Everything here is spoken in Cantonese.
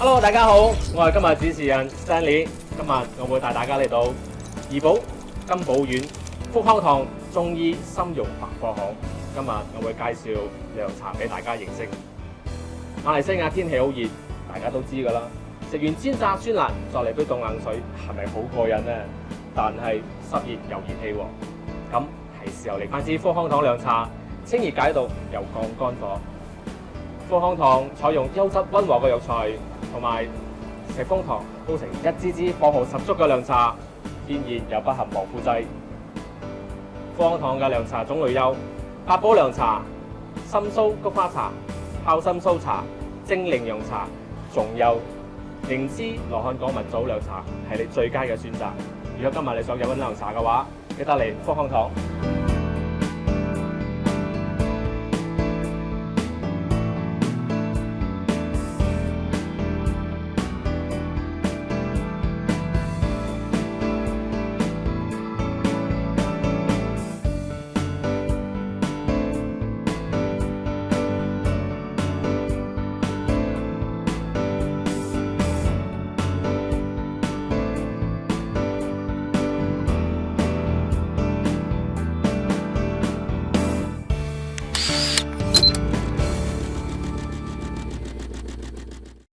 Hello， 大家好，我係今日主持人 Stanley。今日我會帶大家嚟到怡保金寶苑福康堂中醫參茸百貨行。今日我會介紹涼茶俾大家認識。馬來西亞天氣好熱，大家都知㗎啦。食完煎炸酸辣，再嚟杯凍冷水，係咪好過癮呢？但係濕熱又熱氣喎，咁係時候嚟翻支福康堂涼茶，清熱解毒又降肝火。福康堂採用優質溫和嘅藥材同埋石楓糖煲成一支支貨號十足嘅涼茶，天然又不含防腐劑。福康堂嘅涼茶種類有八寶涼茶、深蘇菊花茶、泡參蘇茶、精靈洋茶，仲有靈芝羅漢果蜜棗涼茶，係你最佳嘅選擇。如果今日你想飲緊涼茶嘅話，記得嚟福康堂。